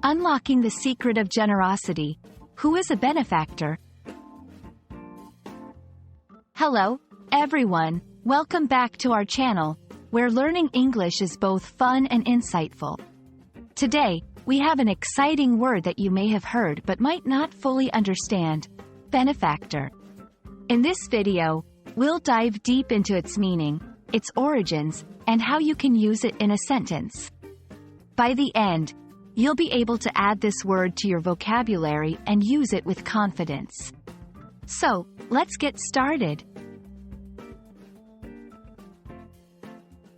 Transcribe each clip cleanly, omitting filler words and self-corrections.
Unlocking the secret of generosity. Who is a benefactor? Hello, everyone. Welcome back to our channel, where learning English is both fun and insightful. Today, we have an exciting word that you may have heard but might not fully understand: benefactor. In this video, we'll dive deep into its meaning, its origins, and how you can use it in a sentence. By the end, you'll be able to add this word to your vocabulary and use it with confidence. So, let's get started.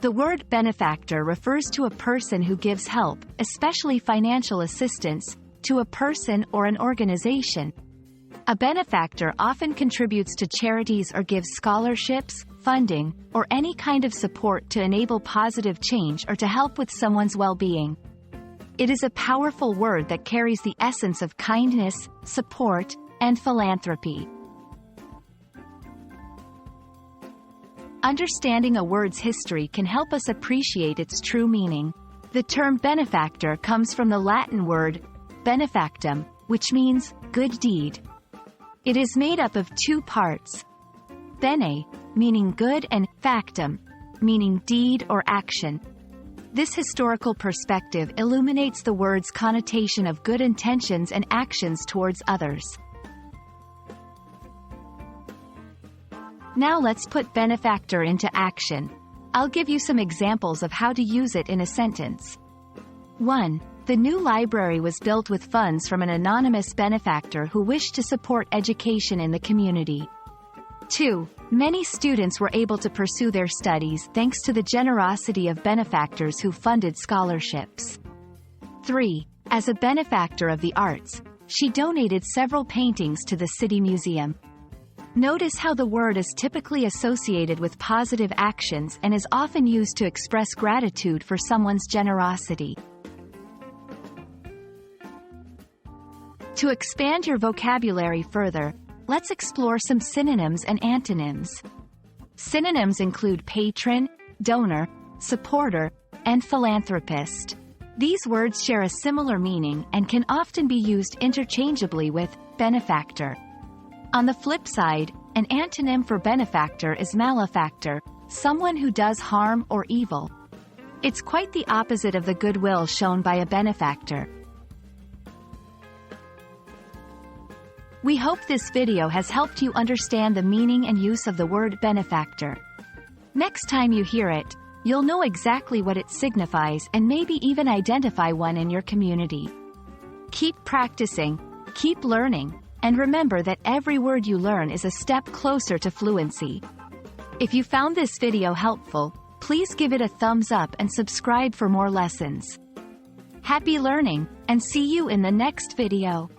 The word benefactor refers to a person who gives help, especially financial assistance, to a person or an organization. A benefactor often contributes to charities or gives scholarships, funding, or any kind of support to enable positive change or to help with someone's well-being. It is a powerful word that carries the essence of kindness, support, and philanthropy. Understanding a word's history can help us appreciate its true meaning. The term benefactor comes from the Latin word benefactum, which means good deed. It is made up of two parts: bene, meaning good, and factum, meaning deed or action. This historical perspective illuminates the word's connotation of good intentions and actions towards others. Now let's put benefactor into action. I'll give you some examples of how to use it in a sentence. 1. The new library was built with funds from an anonymous benefactor who wished to support education in the community. 2. Many students were able to pursue their studies thanks to the generosity of benefactors who funded scholarships. 3. As a benefactor of the arts, she donated several paintings to the city museum. Notice how the word is typically associated with positive actions and is often used to express gratitude for someone's generosity. To expand your vocabulary further, let's explore some synonyms and antonyms. Synonyms include patron, donor, supporter, and philanthropist. These words share a similar meaning and can often be used interchangeably with benefactor. On the flip side, an antonym for benefactor is malefactor, someone who does harm or evil. It's quite the opposite of the goodwill shown by a benefactor. We hope this video has helped you understand the meaning and use of the word benefactor. Next time you hear it, you'll know exactly what it signifies and maybe even identify one in your community. Keep practicing, keep learning, and remember that every word you learn is a step closer to fluency. If you found this video helpful, please give it a thumbs up and subscribe for more lessons. Happy learning, and see you in the next video.